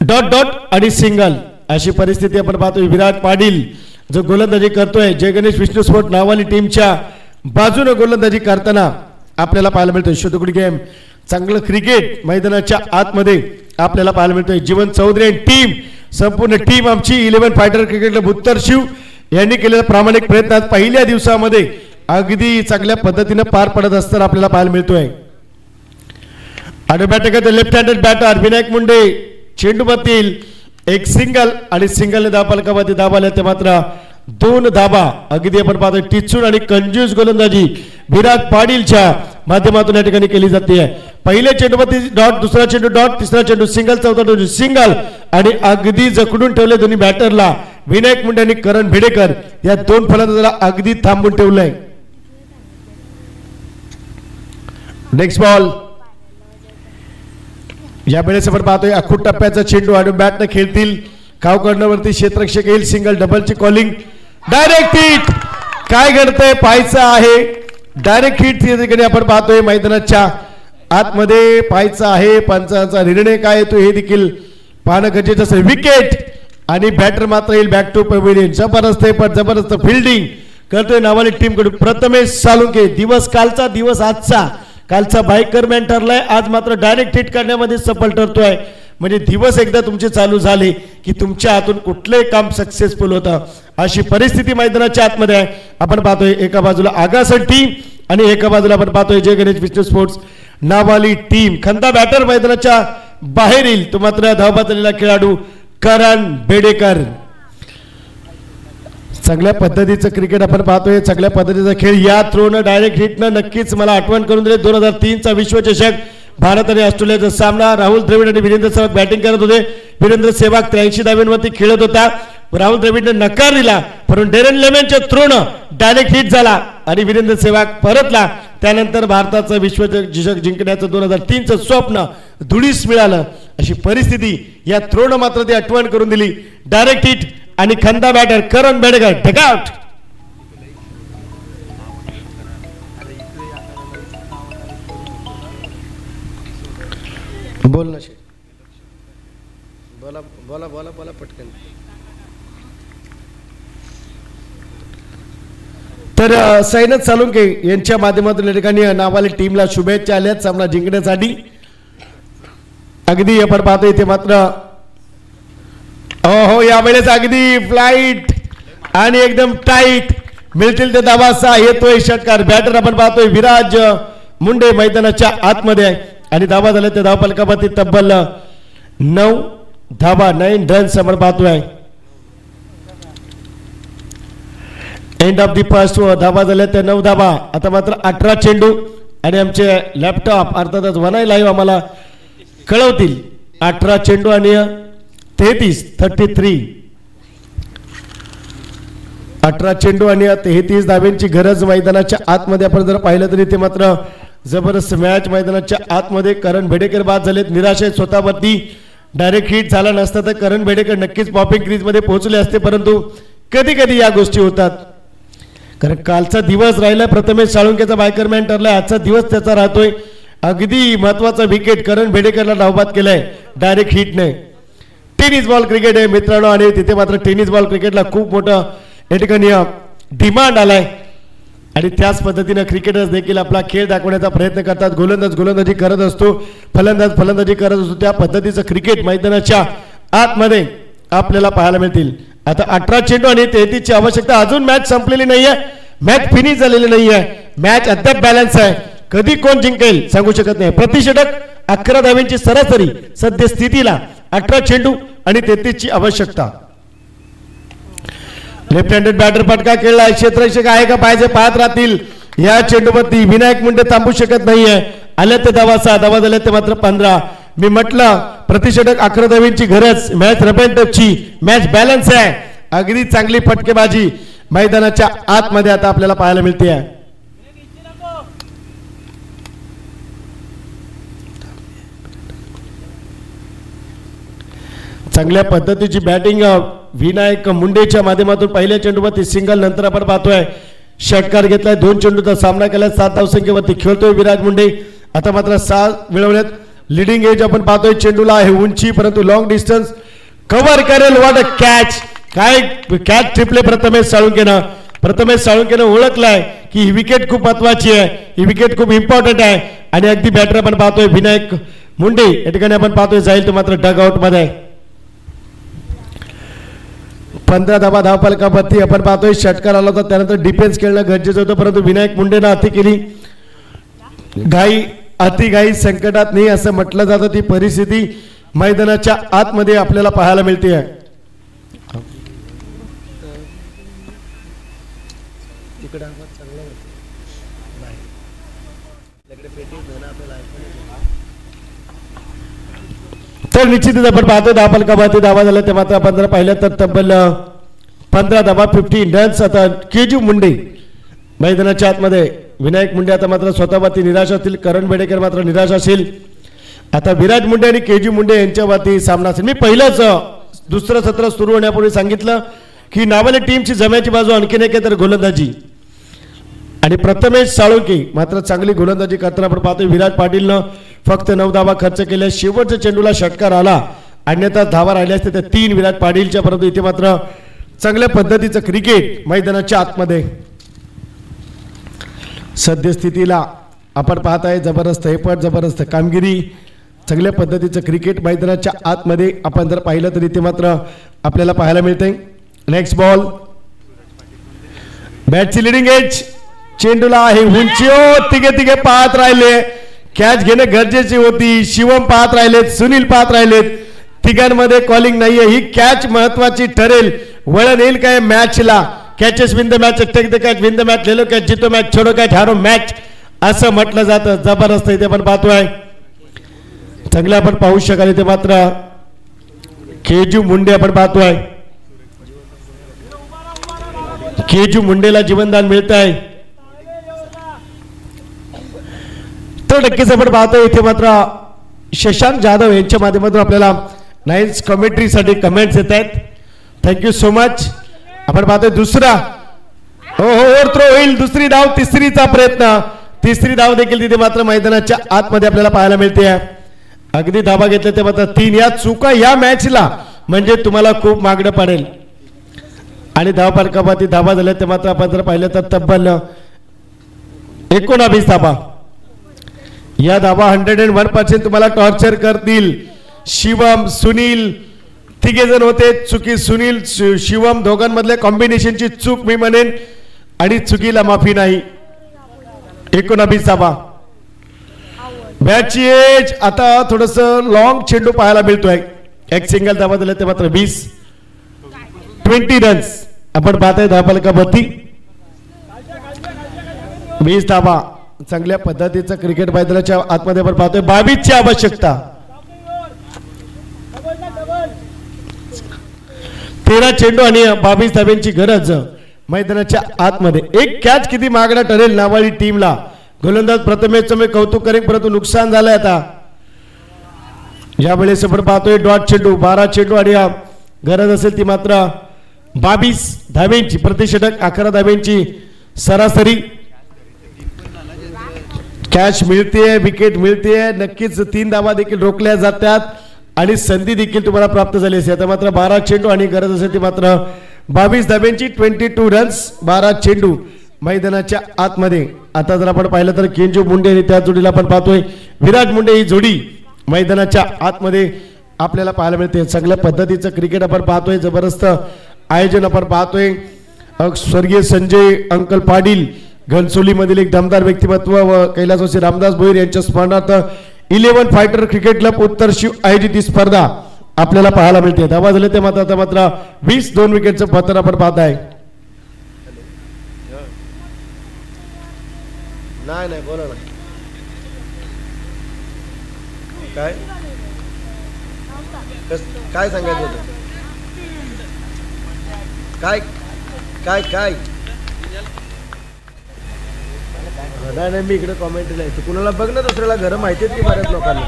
डॉट डॉट आणि सिंगल अशी परिस्थिती आपण पाहतोय. विराट पाटील जो गोलंदाजी करतोय जय गणेश विष्णू स्पोर्ट नावाली टीमच्या बाजूने गोलंदाजी करताना आपल्याला पाहायला मिळतोय. शतकोटी गेम चांगलं क्रिकेट मैदानाच्या आतमध्ये आपल्याला पाहायला मिळतोय. जीवन चौधरी टीम संपूर्ण टीम आमची 11 फायटर क्रिकेट क्लब उत्तर शिव यांनी केलेला प्रामाणिक प्रयत्न आज पहिल्या दिवसामध्ये अगदी चांगल्या पद्धतीने पार पडत असताना आपल्याला पाहायला मिळतोय. आणि batter left handed batter Vinayak Munde चेंडू बत्तील एक सिंगल आणि सिंगलने धापालकामध्ये धाबाला ते मात्र 2 धाबा. अगदी आपण पाहतोय टिचून आणि कंजूस गोलंदाजी विराट पाटीलच्या माध्यमातून या ठिकाणी केली जाते. पहिले चेंडूमध्ये डॉट, दुसरा चेंडू डॉट, तिसरा चेंडू सिंगल, चौथा चेंडू सिंगल आणि अगदी जखडून ठेवले दोन्ही बॅटरला. विनायक मुंडे आणि करण बेडेकर या 2 फलंदाजाला अगदी थांबून ठेवलंय. नेक्स्ट बॉल यावेळेस आपण पाहतोय अखूट टप्प्याचा चेंडू आणि बॅटने खेळतील. कावकर्णवरती क्षेत्ररक्षक येईल. सिंगल डबलची कॉलिंग. Direct hit. काय घडतंय पाहायचं आहे. डायरेक्ट हिट या ठिकाणी आपण पाहतोय मैदानाच्या आतमध्ये पाहायचं आहे. पंचांचा निर्णय काय येतो हे देखील पाहणं गरजेचं असेल. विकेट आणि बॅटर मात्र येईल बॅक टू पवेलियन. जबरदस्त पण जबरदस्त फिल्डिंग करतोय नावाली टीम कडून प्रथमेश सालुंके. दिवस कालचा, दिवस आजचा. कालचा बायकर मॅन ठरलाय, आज मात्र डायरेक्ट हिट करण्यामध्ये सफल ठरतोय. म्हणजे दिवस एकदा तुमचे चालू झाले की तुमच्या हातून कुठलंही काम सक्सेसफुल होतं अशी परिस्थिती मैदानाच्या आतमध्ये आहे. आपण पाहतोय एका बाजूला आगासन टीम आणि एका बाजूला आपण पाहतोय जय गणेश विष्णू स्पोर्ट्स नावाली टीम. खंदा बॅटर मैदानाच्या बाहेर येईल तो मात्र धावबाद झालेला खेळाडू करण बेडेकर. चांगल्या पद्धतीचं क्रिकेट आपण पाहतोय, चांगल्या पद्धतीचा खेळ. या थ्रोनं डायरेक्ट हिटनं नक्कीच मला आठवण करून दिले 2003चा विश्वचषक भारत आणि ऑस्ट्रेलियाचा सामना. राहुल द्रविड आणि वीरेंद्र सहवाग बॅटिंग करत होते. वीरेंद्र सहवाग 83 धावांवरती खेळत होता. राहुल द्रविडने नकार दिला, परंतु डेरन लेमनच्या थ्रोनं डायरेक्ट हिट झाला आणि वीरेंद्र सहवाग परतला. त्यानंतर भारताचं विश्वचषक जिंकण्याचं 2003चं स्वप्न धुळीस मिळालं अशी परिस्थिती या थ्रोनं मात्र ती आठवण करून दिली. डायरेक्ट हिट आणि खंदा बॅटर करण बेडेकर टेकआउट. बोल ना शे, बोला बोला बोला बोला पटकन. तर सैनत सालुंके यांच्या माध्यमातून या ठिकाणी नावाली टीमला शुभेच्छा आल्यात सामना जिंकण्यासाठी. अगदी आपण पाहतो इथे मात्र हो यावेळेस अगदी फ्लाईट आणि एकदम टाईट मिळतील ते धावा 6 येतोय षटकार. बॅटर आपण पाहतोय विराज मुंडे मैदानाच्या आतमध्ये आहे आणि धावा झाल्या त्या धाव फलकावरती तब्बल 9 धावा 9 रन्स आपण पाहतोय. एंड ऑफ दी फर्स्ट धावा झाल्या त्या 9 धावा. आता मात्र 18 चेंडू आणि आमचे लॅपटॉप अर्थातच वनाई लाईव्ह आम्हाला कळवतील 18 चेंडू आणि 33 18 चेंडू आणि 33 धाब्यांची गरज मैदानाच्या आतमध्ये आपण जर पाहिलं तरी ते मात्र जबरदस्त मॅच मैदानाच्या आतमध्ये. करण भेडेकर बाद झालेत, निराश आहेत स्वतःवरती. डायरेक्ट हिट झाला नसता तर करण भेडेकर नक्कीच पॉपिंग क्रीज मध्ये पोहोचले असते, परंतु कधी कधी या गोष्टी होतात. कारण कालचा दिवस राहिला प्रथमेश साळुंकेचा बायकरमॅन ठरलाय, आजचा दिवस त्याचा राहतोय. अगदी महत्वाचा विकेट करण भेडेकरला डावबाद केलाय डायरेक्ट हिट नाही. टेनिस बॉल क्रिकेट आहे मित्रांनो आणि तिथे मात्र टेनिस बॉल क्रिकेटला खूप मोठं या ठिकाणी डिमांड आलाय आणि त्याच पद्धतीनं क्रिकेटर्स देखील आपला खेळ दाखवण्याचा प्रयत्न करतात. गोलंदाजी करत असतो, फलंदाजी करत असतो. त्या पद्धतीचं क्रिकेट मैदानाच्या आतमध्ये आपल्याला पाहायला मिळतील. आता 18 चेंडू आणि 33 ची आवश्यकता. अजून मॅच संपलेली नाहीये, मॅच फिनिश झालेली नाहीये, मॅच अद्याप बॅलन्स आहे. कधी कोण जिंकेल सांगू शकत नाही. प्रतिषेधक 11 धाव्यांची सरासरी सध्या स्थितीला 18 चेंडू आणि 33 ची आवश्यकता. लेफ्ट हँडेड बॅटर फटका खेळलाय, क्षेत्ररक्षक आहे का पाहिजे पाहत राहतील. या चेंडूवरती विनायक मुंडे थांबू शकत नाहीये. आल्या ते धावा 6 धावा झाल्या ते मात्र 15. मी म्हटलं प्रतिषेधक 11 धाव्यांची गरज, मॅच रफ अँड टफची, मॅच बॅलन्स आहे. अगदी चांगली फटकेबाजी मैदानाच्या आतमध्ये आता आपल्याला पाहायला मिळते. चांगल्या पद्धतीची बॅटिंग विनायक मुंडेच्या माध्यमातून पहिल्या चेंडूवरती सिंगल, नंतर आपण पाहतोय षटकार घेतलाय. 2 चेंडूचा सामना केलाय, 7 धावसंख्येवरती खेळतोय विराज मुंडे. आता मात्र 6 मिळवल्यात. लिडिंग एज आपण पाहतोय चेंडूला आहे उंची, परंतु लॉंग डिस्टन्स कव्हर करेल. व्हॉट अ कॅच, काय कॅच ट्रिपले प्रथमेश साळुंकेनं ओळखलाय की ही विकेट खूप महत्वाची आहे, ही विकेट खूप इम्पॉर्टंट आहे. आणि अगदी बॅटर आपण पाहतोय विनायक मुंडे या ठिकाणी आपण पाहतोय जाईल तो मात्र डग आउट मध्ये. 15 धावा धाव फलकावरती आपण पाहतोय. षटकार आला होता त्यानंतर डिफेन्स खेळणं गरजेचं होतं, परंतु विनायक मुंडेनं अति केली. अतिघाई संकटात नाही असं म्हटलं जातं. ती परिस्थिती मैदानाच्या आतमध्ये आपल्याला पाहायला मिळते. तर निश्चितच आपण पाहतो धाव फलकावरती धावा झाल्या ते मात्र आपण जर पाहिलं तर तब्बल 15 धावा 15 रन्स. आता केजू मुंडे मैदानाच्या आतमध्ये. विनायक मुंडे आता मात्र स्वतःवरती निराश असतील, करण बेडेकर मात्र निराश असेल. आता विराज मुंडे आणि केजू मुंडे यांच्यावरती सामना असेल. मी पहिलंच दुसरं सत्र सुरू होण्यापूर्वी सांगितलं की नावाने टीमची जम्याची बाजू आणखीन एक आहे तर गोलंदाजी. आणि प्रथमेश साळुंके मात्र चांगली गोलंदाजी करताना आपण पाहतोय. विराट पाटीलनं फक्त 9 धावा खर्च केल्या. शेवटच्या चेंडूला षटकार आला, अन्यथा धावा राहिल्या असते तर 3 विराट पाटीलच्या, परंतु इथे मात्र चांगल्या पद्धतीचं क्रिकेट मैदानाच्या आतमध्ये सद्यस्थितीला आपण पाहत आहे. जबरदस्त एफर्ट, जबरदस्त कामगिरी, चांगल्या पद्धतीचं क्रिकेट मैदानाच्या आतमध्ये आपण जर पाहिलं तर इथे मात्र आपल्याला पाहायला मिळते. नेक्स्ट बॉल, बॅटची लिडिंग एज, चेंडूला आहे उंची. तिघे पाहत राहिले, कॅच घेणं गरजेची होती. शिवम पाहत राहिलेत, सुनील पाहत राहिलेत, तिघांमध्ये कॉलिंग नाहीये. ही कॅच महत्वाची ठरेल, वळण येईल काय मॅचला. Catches win the match, take the catch, win the match, ले लो कॅच, जितो मॅच, छोडो कॅच, हारो मॅच असं म्हटलं जातं. जबरदस्त इथे आपण पाहतोय, चांगलं आपण पाहू शकाल. इथे मात्र केजू मुंडे आपण पाहतोय, केजू मुंडेला जीवनदान मिळत आहे. तर नक्कीच आपण पाहतोय इथे मात्र शशांक जाधव यांच्या माध्यमातून आपल्याला नाईन्स कमेंट्रीसाठी कमेंट्स येत आहेत. Thank you so much. आपण पाहतोय दुसरा ओव्हर थ्रो होईल, दुसरी धाव, तिसरीचा प्रयत्न, तिसरी धाव देखील तिथे मात्र मैदानाच्या आतमध्ये आपल्याला पाहायला मिळते. अगदी धावा घेतल्या ते मात्र 3. या चुका या मॅचला म्हणजे तुम्हाला खूप मागणं पडेल. आणि धाव फलकावरती धावा झाल्या ते मात्र आपण जर पाहिलं तर तब्बल 19 धावा. या धावा 101% तुम्हाला टॉर्चर करतील. शिवम, सुनील, तिघे जण होते. चुकी सुनील शिवम दोघांमधल्या कॉम्बिनेशनची चूक मी म्हणेन आणि चुकीला माफी नाही. 19 धावा. मॅचची एज आता थोडस लॉंग चेंडू पाहायला मिळतोय. एक सिंगल धावा दिले ते मात्र 20 रन्स आपण पाहतोय धावफलकावरती. 20 धावा. चांगल्या पद्धतीचं क्रिकेट मैदानाच्या आतमध्ये आपण पाहतोय. 22 ची आवश्यकता. 13 चेंडू आणि 22 धाब्यांची गरज मैदानाच्या आतमध्ये. एक कॅच किती मागणं ठरेल नावाळी टीमला. गोलंदाज प्रथमेशचं मी कौतुक करेन परंतु नुकसान झालंय आता. यावेळेस आपण पाहतोय डॉट चेंडू. 12 चेंडू आणि गरज असेल ती मात्र 22 धाब्यांची. प्रतिषटक 11 धाब्यांची सरासरी. कॅच मिळतेय, विकेट मिळतेय. नक्कीच 3 धावा देखील रोखल्या जातात आणि संधी देखील तुम्हाला प्राप्त झाली असेल. आता मात्र 12 चेंडू आणि गरज असेल ती मात्र 22 धाब्यांची. 22 रन्स 12 चेंडू मैदानाच्या आतमध्ये. आता जर आपण पाहिलं तर केंजू मुंडे आणि त्या जोडीला आपण पाहतोय विराज मुंडे ही जोडी मैदानाच्या आतमध्ये आपल्याला पाहायला मिळते. चांगल्या पद्धतीचं क्रिकेट आपण पाहतोय. जबरदस्त आयोजन आपण पाहतोय. स्वर्गीय संजय अंकल पाटील घनसोलीमधील एक दमदार व्यक्तिमत्व व कैलासवासी रामदास भोईर यांच्या स्मरणार्थ 11 फायटर क्रिकेट क्लब उत्तर शिव आयोजित ही स्पर्धा आपल्याला पाहायला मिळते. धावा झाले ते मात्र आता मात्र 20 2 विकेटचं पतन आपण पाहत आहे. नाही बोला ना. काय सांगायचं होतं. काय काय काय नाही मी इकडे कॉमेंट नाही. तू कुणाला बघ ना, दुसऱ्याला घर माहिती आहेत की बऱ्याच लोकांना.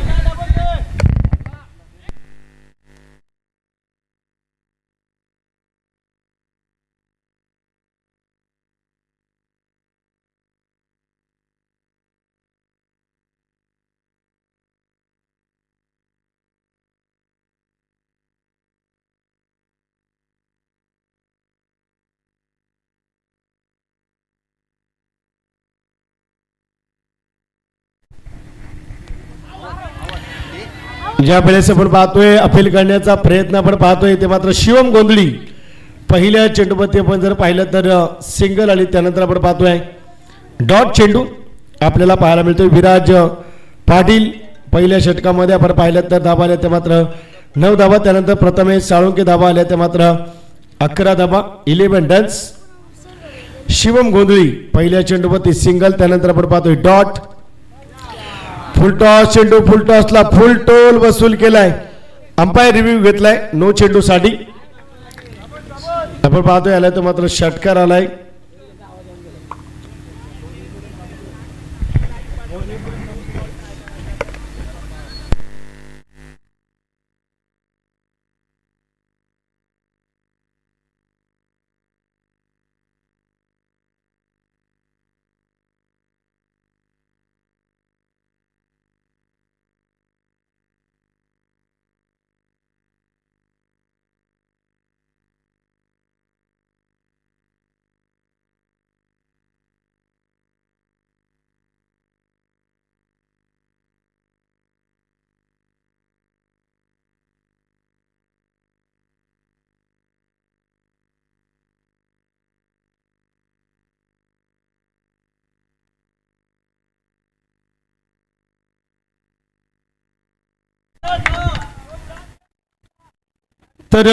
ज्या वेळेस आपण पाहतोय अपील करण्याचा प्रयत्न आपण पाहतोय ते मात्र शिवम गोंधळी पहिल्या चेंडूमध्ये आपण जर पाहिलं तर सिंगल आणि त्यानंतर आपण पाहतोय डॉट चेंडू आपल्याला पाहायला मिळतोय. विराज पाटील पहिल्या षटकामध्ये आपण पाहिलं तर धावा आल्या ते मात्र 9 धावा. त्यानंतर प्रथमेश साळुंके धावा आल्या ते मात्र 11 धावा. 11 रन्स. शिवम गोंधळी पहिल्या चेंडूमध्ये सिंगल. त्यानंतर आपण पाहतोय डॉट. फुल टॉस चेंडू. फुल टॉसला फुल टोल वसूल केलाय. अंपायर रिव्ह्यू घेतलाय नो चेंडू साठी. आपण पाहतोय आलाय तर मात्र षटकार आलाय. तर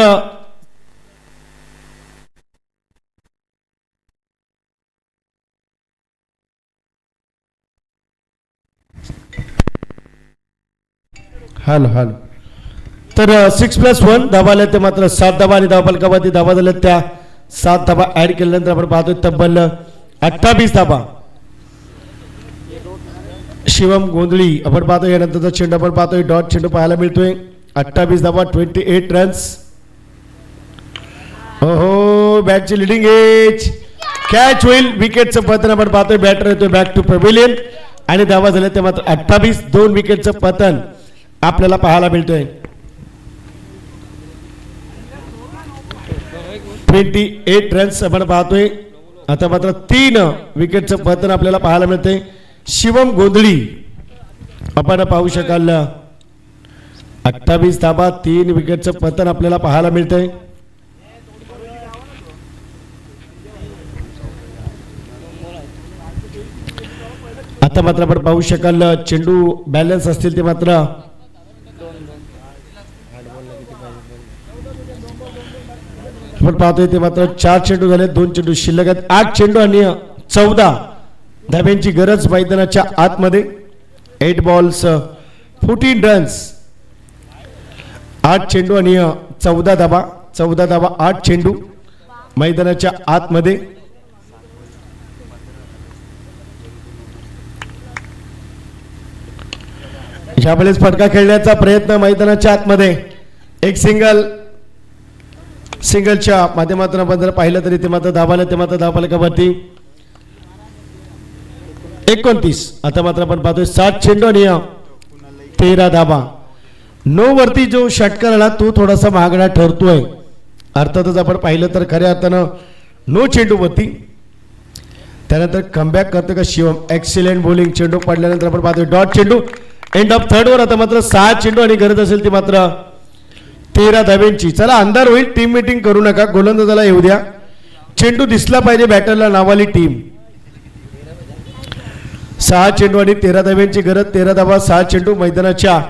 हॅलो तर 6+1 धावा आल्या ते मात्र 7 धावा आणि धावफलकावरती धावा झाल्या त्या 7 धावा ऍड केल्यानंतर आपण पाहतोय तब्बल 28 धावा. शिवम गोंधळी आपण पाहतोय. यानंतरचा चेंडू आपण पाहतोय डॉट चेंडू पाहायला मिळतोय. 28 धावा 28 रन्स. हो बॅटची लिडिंग एज. कॅच होईल. विकेटचं पतन आपण पाहतोय. बॅटर येतोय बॅक टू पॅव्हिलियन आणि धावा झाल्या ते मात्र 28. 2 विकेटचं पतन आपल्याला पाहायला मिळतोय. 28 रन्स आपण पाहतोय. आता मात्र 3 विकेटचं पतन आपल्याला पाहायला मिळतंय. शिवम गोंधळी आपण पाहू शकाल 28 धाबा, 3 विकेटचं पतन आपल्याला पाहायला मिळतंय. आता मात्र आपण पाहू शकाल चेंडू बॅलन्स असतील ते मात्र आपण पाहतोय ते मात्र 4 चेंडू झाले, 2 चेंडू शिल्लक आहेत. 8 चेंडू आणि 14 धाब्यांची गरज मैदानाच्या आतमध्ये. 8 बॉल्स 14 रन्स. 8 चेंडू आणि 14 धाबा. 14 धाबा 8 चेंडू मैदानाच्या आतमध्ये. यावेळेस फटका खेळण्याचा प्रयत्न मैदानाच्या आतमध्ये. एक सिंगलच्या माध्यमातून आपण जर पाहिलं तरी ते मात्र धाबाला कबड्डी 29. आता मात्र आपण पाहतोय 7 चेंडू आणि 13 धाबा. 9 वरती जो षटकार आला तो थोडासा महागडा ठरतोय. अर्थातच आपण पाहिलं तर खऱ्या अर्थानं 9 चेंडू वरती. त्यानंतर कमबॅक करतो का शिवम. Excellent bowling. चेंडू पडल्यानंतर आपण पाहतोय डॉट चेंडू. एंड ऑफ थर्ड वर आता मात्र 6 चेंडू आणि गरज असेल ती मात्र 13 धाब्यांची. चला अंधार होईल, टीम मीटिंग करू नका, गोलंदाजाला येऊ द्या. चेंडू दिसला पाहिजे बॅटरला नावाली टीम. 6 चेंडू आणि 13 धाब्यांची गरज. 13 धाबा 6 चेंडू मैदानाच्या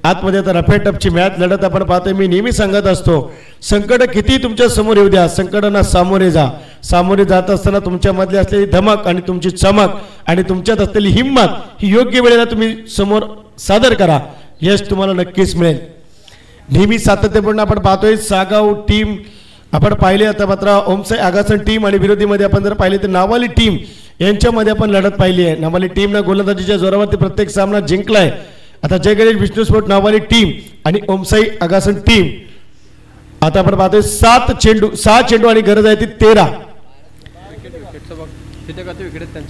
आतमध्ये. आता रफेटपची मॅच लढत आपण पाहतोय. मी नेहमी सांगत असतो संकट किती तुमच्या समोर येऊ द्या, संकटांना सामोरे जा. सामोरे जात असताना तुमच्यामधली असलेली धमक आणि तुमची चमक आणि तुमच्यात असलेली हिंमत ही योग्य वेळेला तुम्ही समोर सादर करा, यश तुम्हाला नक्कीच मिळेल. नेहमी सातत्यपूर्ण आपण पाहतोय सागाव टीम आपण पाहिले. आता मात्र ओमसाई आगासन टीम आणि विरोधीमध्ये आपण जर पाहिले तर नावाली टीम यांच्यामध्ये आपण लढत पाहिली आहे. नावाली टीमनं गोलंदाजीच्या जोरावरती प्रत्येक सामना जिंकलाय. आता जय गणेश विष्णू स्पोर्ट नावाली टीम आणि ओमसाई आगासन टीम. आता आपण पाहतोय 6 चेंडू आणि गरज आहे ती 13.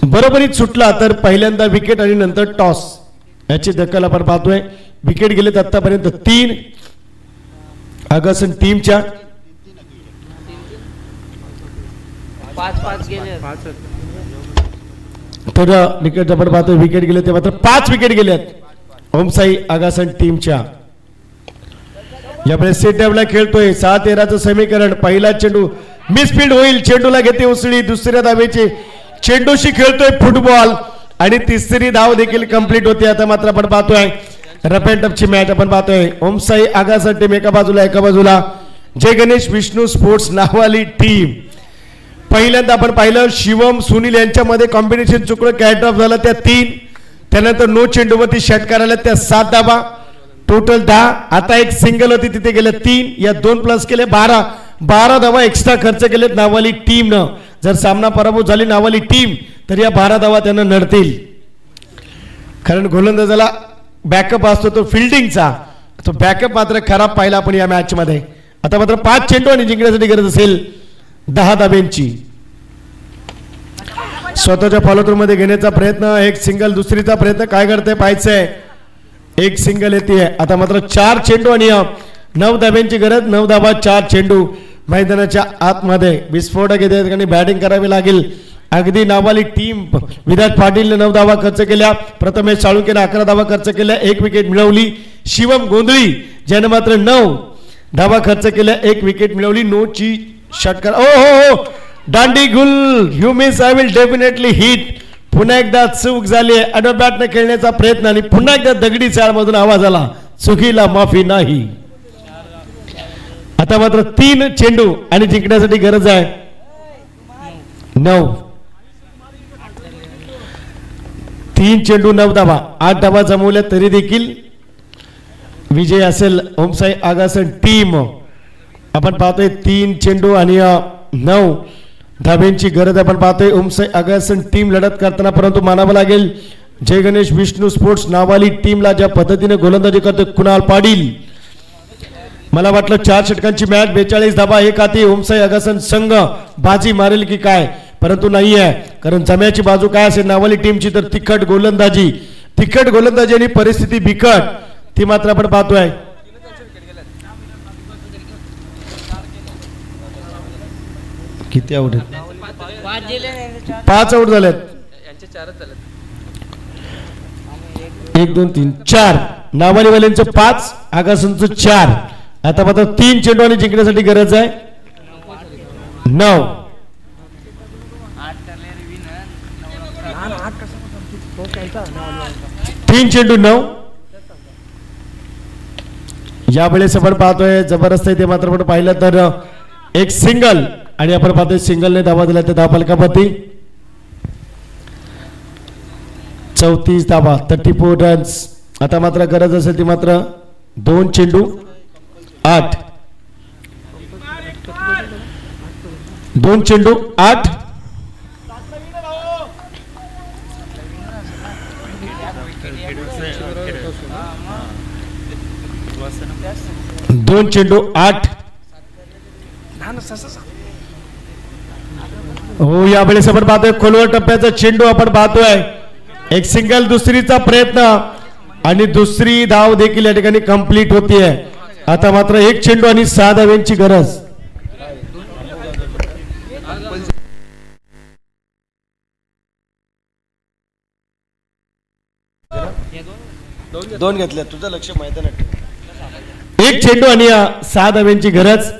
बरोबरीत सुटला तर पहिल्यांदा विकेट आणि नंतर टॉस याची दखल आपण पाहतोय. विकेट गेलेत आतापर्यंत 3 आगासन टीमच्या. 5 गेले. तर विकेट आपण पाहतोय विकेट गेले ते मात्र 5 विकेट गेल्यात ओमसाई आगासन टीमच्या. यापुढे सेट डॅबला खेळतोय 6-13चं समीकरण. पहिला चेंडू मिसफील्ड होईल. चेंडूला घेते उसळी. दुसऱ्या धावेची चेंडूशी खेळतोय फुटबॉल आणि तिसरी धाव देखील कंप्लीट होते. आता मात्र आपण पाहतोय रफ अँड टफची मॅच आपण पाहतोय. ओमसाई आगासन टीम एका बाजूला जय गणेश विष्णू स्पोर्ट्स नावाली टीम. पहिल्यांदा आपण पाहिलं शिवम सुनील यांच्यामध्ये कॉम्बिनेशन चुकलं, कॅट ऑफ झालं त्या 3. त्यानंतर 9 चेंडूवरती षटकार आला त्या 7 धाबा. टोटल 10. आता एक सिंगल होती तिथे गेले 3. या 2 प्लस केले 12 धावा एक्स्ट्रा खर्च केलेत नावाली टीमनं. जर सामना पराभूत झाली नावाली टीम तर या 12 धावा त्यांना नडतील. कारण गोलंदाजाला बॅकअप असतो तो फिल्डिंगचा, तो बॅकअप मात्र खराब पाहिला आपण या मॅच मध्ये. आता मात्र 5 चेंडू आणि जिंकण्यासाठी गरज असेल 10 धाब्यांची. स्वतःच्या फॉलोथ्रू मध्ये घेण्याचा प्रयत्न. एक सिंगल. दुसरीचा प्रयत्न काय करते पाहायचंय. एक सिंगल येते. आता मात्र 4 चेंडू आणि 9 धाब्यांची गरज. 9 धाबा 4 चेंडू मैदानाच्या आतमध्ये. विस्फोटक येते आणि बॅटिंग करावी लागेल. अगदी नावाली टीम. विराट पाटीलने 9 धावा खर्च केल्या. प्रथमेश साळुंकेने 11 धावा खर्च केल्या. 1 विकेट मिळवली. शिवम गोंधळी ज्याने मात्र 9 धावा खर्च केल्या. 1 विकेट मिळवली. 9 ची षटकार. ओ दांडी गुल you miss I will definitely hit. पुन्हा एकदा चूक झाली. अडोबॅटने खेळण्याचा प्रयत्न आणि पुन्हा एकदा दगडी चाळ मधून आवाज आला. चुकीला माफी नाही. आता मात्र 3 चेंडू आणि जिंकण्यासाठी गरज आहे 9. 3 चेंडू 9 धावा. 8 धावा जमवल्या तरी देखील विजय असेल ओमसाई आगासन टीम. आपण पाहतोय 3 चेंडू आणि 9 धाब्यांची गरज आपण पाहतोय ओमसाई आगासन टीम लढत करताना. परंतु मानावं लागेल जय गणेश विष्णू स्पोर्ट्स नावाली टीमला ज्या पद्धतीने गोलंदाजी करतोय कुणाल पाटील. मला वाटलं 4 षटकांची मॅच 42 धाबा 1 हाती. ओमसाई आगासन संघ बाजी मारेल की काय, परंतु नाही आहे. कारण जम्याची बाजू काय असेल नावाली टीमची तर तिखट गोलंदाजी आणि परिस्थिती बिकट ती मात्र आपण पाहतोय. किती आउट आहेत? 5 आउट झालेत. 1 2 3 4 नावालीवाल्यांचं 5 आगासांचं 4. आता मात्र 3 चेंडू आणि जिंकण्यासाठी गरज आहे 9. 3 चेंडू 9. यावेळेस आपण पाहतोय जबरदस्त आहे ते मात्र आपण पाहिलं तर एक सिंगल आणि आपण पाहतोय सिंगलने धावा दिला तर धावा फलकापती 34 धावा 34 रन्स. आता मात्र गरज असेल ती मात्र 2 चेंडू 8. 2 चेंडू 8. दोन चेंडू 8. हो यावेळेस आपण पाहतोय खोलवर टप्प्याचा चेंडू आपण पाहतोय एक सिंगल दुसरीचा प्रयत्न आणि दुसरी धाव देखील या ठिकाणी कंप्लीट होतीये. आता मात्र 1 चेंडू आणि 6 धावांची गरज. दोन घेतल्या तुझं लक्ष मैदानात. 1 चेंडू आणि 6 धावांची गरज.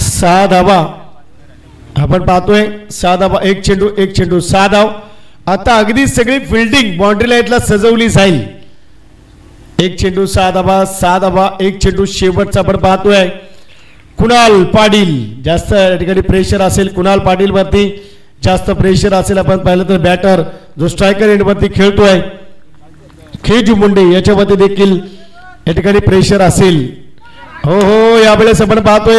6 धावा आपण पाहतोय 6 धावा 1 चेंडू 1 चेंडू 6 धाव. आता अगदी सगळी फिल्डिंग बाउंड्री लाईटला सजवली जाईल. 1 चेंडू 6 धावा 6 धावा 1 चेंडू शेवटचा आपण पाहतोय कुणाल पाटील. जास्त या ठिकाणी प्रेशर असेल कुणाल पाटील वरती जास्त प्रेशर असेल. आपण पाहिलं तर बॅटर जो स्ट्रायकर एंड वरती खेळतोय खेजू मुंडे याच्यामध्ये देखील या ठिकाणी प्रेशर असेल. हो हो यावेळेस आपण पाहतोय